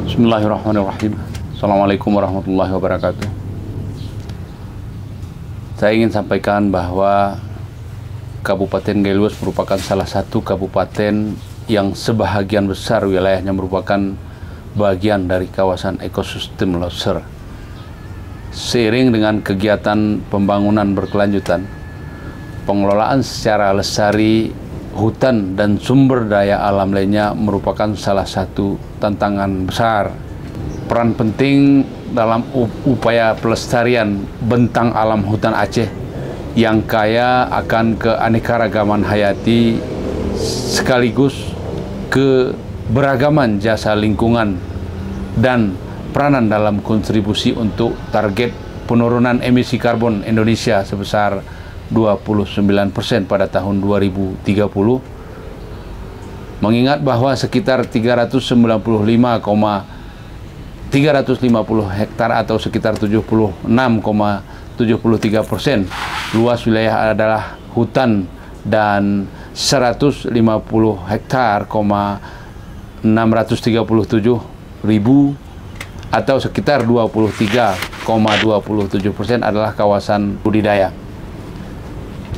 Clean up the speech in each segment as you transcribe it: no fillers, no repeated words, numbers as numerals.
Bismillahirrahmanirrahim. Assalamualaikum warahmatullahi wabarakatuh. Saya ingin sampaikan bahwa Kabupaten Galuas merupakan salah satu kabupaten yang sebahagian besar wilayahnya merupakan bagian dari kawasan ekosistem Loser. Seiring dengan kegiatan pembangunan berkelanjutan, pengelolaan secara lestari hutan dan sumber daya alam lainnya merupakan salah satu tantangan besar. Peran penting dalam upaya pelestarian bentang alam hutan Aceh yang kaya akan keanekaragaman hayati sekaligus keberagaman jasa lingkungan dan peranan dalam kontribusi untuk target penurunan emisi karbon Indonesia sebesar 29% pada tahun 2030, mengingat bahwa sekitar 350 hektar atau sekitar 76,73% luas wilayah adalah hutan dan 150 hektar, 637 ribu atau sekitar 23,27% adalah kawasan budidaya.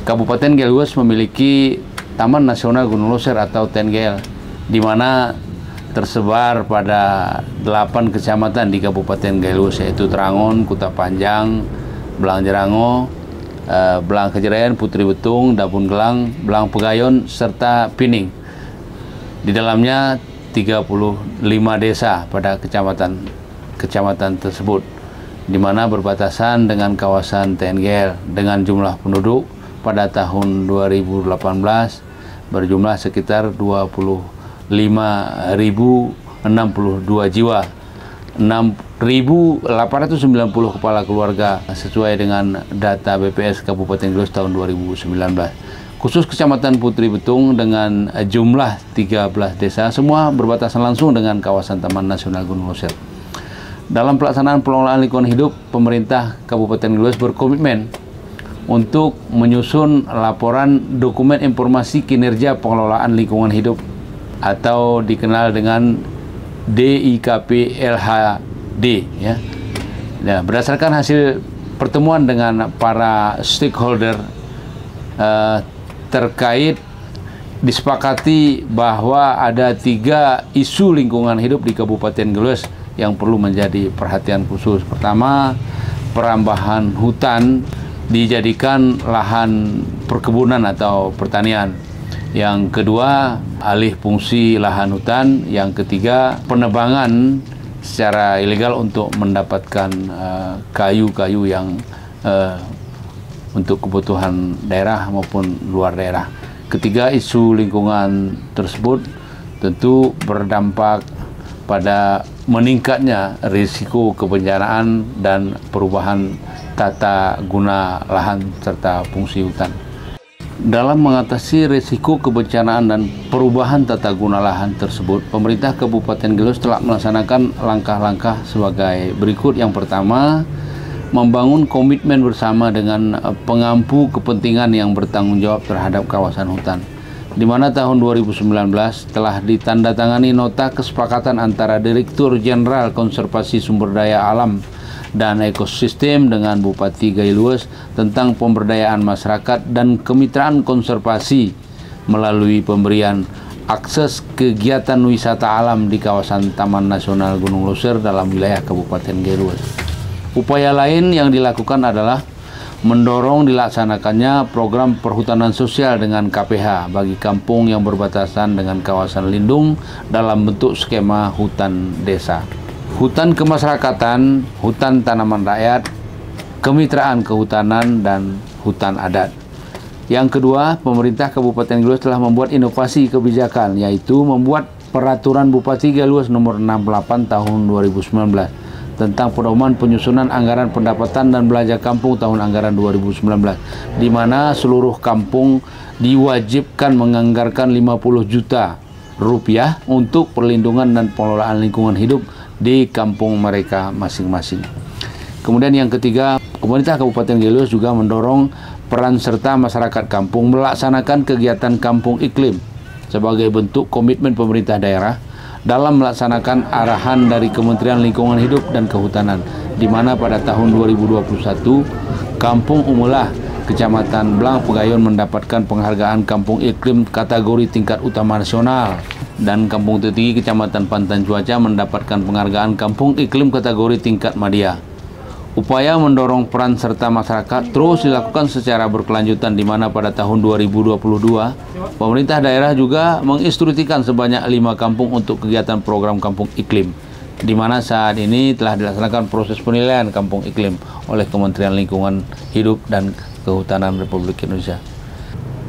Kabupaten Galuas memiliki Taman Nasional Gunung Loser atau TNGL, di mana tersebar pada 8 kecamatan di Kabupaten Galuas, yaitu Terangon, Kuta Panjang, Belang Jerango, Belang Kejerayan, Putri Betung, Dabun Gelang, Belang Pegayon, serta Pining. Di dalamnya 35 desa pada kecamatan tersebut, di mana berbatasan dengan kawasan TNGL dengan jumlah penduduk pada tahun 2018 berjumlah sekitar 25.062 jiwa, 6.890 kepala keluarga sesuai dengan data BPS Kabupaten Galuas tahun 2019. Khusus Kecamatan Putri Betung dengan jumlah 13 desa, semua berbatasan langsung dengan kawasan Taman Nasional Gunung Loser. Dalam pelaksanaan pengelolaan lingkungan hidup, pemerintah Kabupaten Galuas berkomitmen untuk menyusun laporan dokumen informasi kinerja pengelolaan lingkungan hidup atau dikenal dengan DIKP-LHD, ya. Nah, berdasarkan hasil pertemuan dengan para stakeholder terkait, disepakati bahwa ada 3 isu lingkungan hidup di Kabupaten Galuas yang perlu menjadi perhatian khusus. Pertama, perambahan hutan dijadikan lahan perkebunan atau pertanian. Yang kedua, alih fungsi lahan hutan. Yang ketiga, penebangan secara ilegal untuk mendapatkan kayu-kayu yang untuk kebutuhan daerah maupun luar daerah. Ketiga isu lingkungan tersebut tentu berdampak pada meningkatnya risiko kebencanaan dan perubahan tata guna lahan serta fungsi hutan. Dalam mengatasi risiko kebencanaan dan perubahan tata guna lahan tersebut, pemerintah Kabupaten Galuas telah melaksanakan langkah-langkah sebagai berikut. Yang pertama, membangun komitmen bersama dengan pengampu kepentingan yang bertanggung jawab terhadap kawasan hutan, di mana tahun 2019 telah ditandatangani nota kesepakatan antara Direktur Jenderal Konservasi Sumber Daya Alam dan Ekosistem dengan Bupati Galuas tentang pemberdayaan masyarakat dan kemitraan konservasi melalui pemberian akses kegiatan wisata alam di kawasan Taman Nasional Gunung Loser dalam wilayah Kabupaten Galuas. Upaya lain yang dilakukan adalah mendorong dilaksanakannya program perhutanan sosial dengan KPH bagi kampung yang berbatasan dengan kawasan lindung dalam bentuk skema hutan desa, hutan kemasyarakatan, hutan tanaman rakyat, kemitraan kehutanan, dan hutan adat. Yang kedua, pemerintah Kabupaten Galuas telah membuat inovasi kebijakan, yaitu membuat Peraturan Bupati Galuas nomor 68 tahun 2019 tentang pedoman penyusunan anggaran pendapatan dan belanja kampung tahun anggaran 2019, di mana seluruh kampung diwajibkan menganggarkan 50 juta rupiah untuk perlindungan dan pengelolaan lingkungan hidup di kampung mereka masing-masing. Kemudian yang ketiga, pemerintah Kabupaten Gayo juga mendorong peran serta masyarakat kampung melaksanakan kegiatan kampung iklim sebagai bentuk komitmen pemerintah daerah dalam melaksanakan arahan dari Kementerian Lingkungan Hidup dan Kehutanan, di mana pada tahun 2021 Kampung Umulah Kecamatan Blang Pegayon mendapatkan penghargaan kampung iklim kategori tingkat utama nasional, dan Kampung Tetigi Kecamatan Pantan Cuaca mendapatkan penghargaan kampung iklim kategori tingkat madya. Upaya mendorong peran serta masyarakat terus dilakukan secara berkelanjutan, di mana pada tahun 2022 pemerintah daerah juga menginstruksikan sebanyak 5 kampung untuk kegiatan program kampung iklim, di mana saat ini telah dilaksanakan proses penilaian kampung iklim oleh Kementerian Lingkungan Hidup dan Kehutanan Republik Indonesia.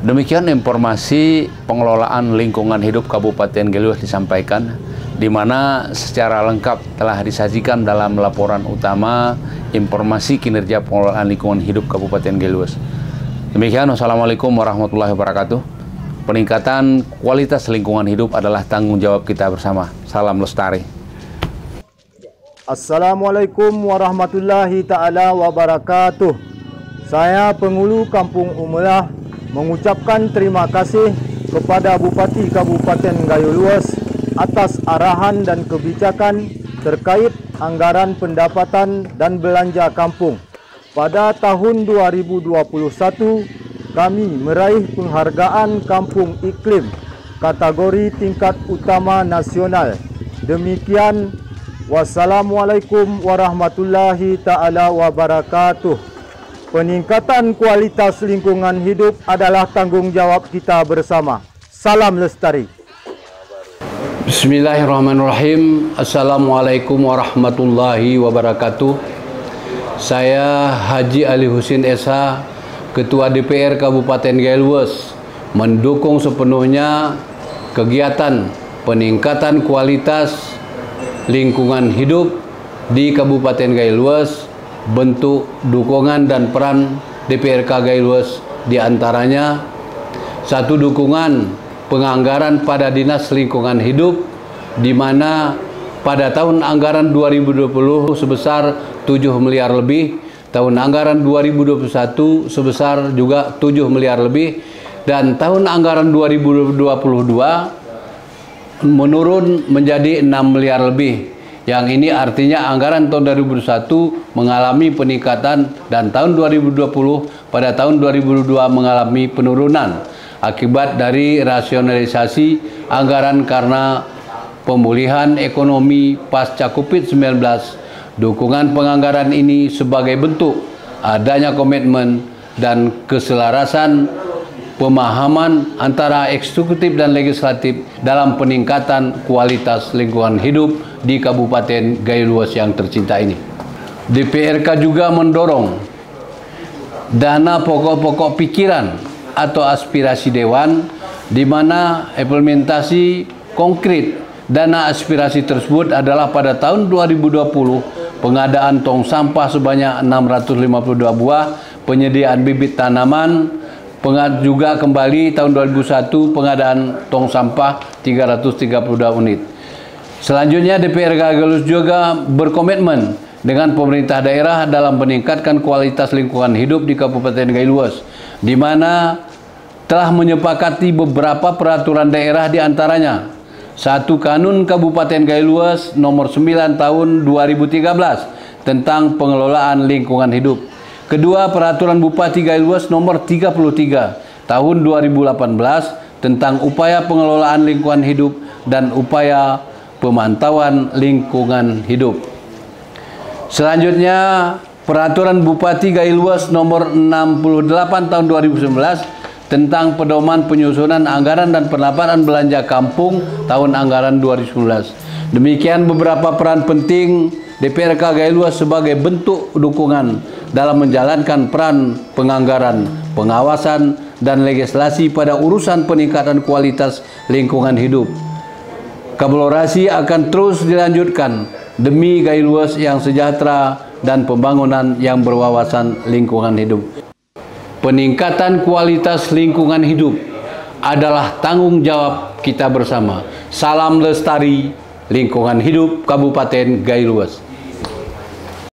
Demikian informasi pengelolaan lingkungan hidup Kabupaten Gayo disampaikan, di mana secara lengkap telah disajikan dalam laporan utama informasi kinerja pengelolaan lingkungan hidup Kabupaten Gayo. Demikian, wassalamualaikum warahmatullahi wabarakatuh. Peningkatan kualitas lingkungan hidup adalah tanggung jawab kita bersama. Salam lestari. Assalamualaikum warahmatullahi ta'ala wabarakatuh. Saya penghulu Kampung Umulah mengucapkan terima kasih kepada Bupati Kabupaten Gayo Luas atas arahan dan kebijakan terkait anggaran pendapatan dan belanja kampung. Pada tahun 2021, kami meraih penghargaan Kampung Iklim kategori tingkat utama nasional. Demikian, wassalamualaikum warahmatullahi ta'ala wabarakatuh. Peningkatan kualitas lingkungan hidup adalah tanggung jawab kita bersama. Salam lestari. Bismillahirrahmanirrahim. Assalamualaikum warahmatullahi wabarakatuh. Saya Haji Ali Husin Esa, Ketua DPR Kabupaten Gayo Luas, mendukung sepenuhnya kegiatan peningkatan kualitas lingkungan hidup di Kabupaten Gayo Luas. Bentuk dukungan dan peran DPRK Gayo Luas diantaranya: satu, dukungan penganggaran pada Dinas Lingkungan Hidup, di mana pada tahun anggaran 2020 sebesar 7 miliar lebih, tahun anggaran 2021 sebesar juga 7 miliar lebih, dan tahun anggaran 2022 menurun menjadi 6 miliar lebih. Yang ini artinya anggaran tahun 2021 mengalami peningkatan dan tahun 2020 pada tahun 2022 mengalami penurunan akibat dari rasionalisasi anggaran karena pemulihan ekonomi pasca COVID-19. Dukungan penganggaran ini sebagai bentuk adanya komitmen dan keselarasan pemahaman antara eksekutif dan legislatif dalam peningkatan kualitas lingkungan hidup di Kabupaten Gayo Luas yang tercinta ini. DPRK juga mendorong dana pokok-pokok pikiran atau aspirasi Dewan, di mana implementasi konkret dana aspirasi tersebut adalah pada tahun 2020 pengadaan tong sampah sebanyak 652 buah, penyediaan bibit tanaman, juga kembali tahun 2001 pengadaan tong sampah 332 unit. Selanjutnya, DPRK Gayo Luas juga berkomitmen dengan pemerintah daerah dalam meningkatkan kualitas lingkungan hidup di Kabupaten Gayo Luas, di mana telah menyepakati beberapa peraturan daerah, di antaranya: satu, Kanun Kabupaten Gayo Luas nomor 9 tahun 2013 tentang pengelolaan lingkungan hidup. Kedua, Peraturan Bupati Gayo Luas nomor 33 tahun 2018 tentang upaya pengelolaan lingkungan hidup dan upaya pemantauan lingkungan hidup. Selanjutnya, Peraturan Bupati Gayo Luas nomor 68 tahun 2019 tentang pedoman penyusunan anggaran dan pendapatan belanja kampung tahun anggaran 2019. Demikian beberapa peran penting DPRK Gayo Luas sebagai bentuk dukungan dalam menjalankan peran penganggaran, pengawasan, dan legislasi pada urusan peningkatan kualitas lingkungan hidup. Kolaborasi akan terus dilanjutkan demi Gailues yang sejahtera dan pembangunan yang berwawasan lingkungan hidup. Peningkatan kualitas lingkungan hidup adalah tanggung jawab kita bersama. Salam lestari lingkungan hidup Kabupaten Gailues.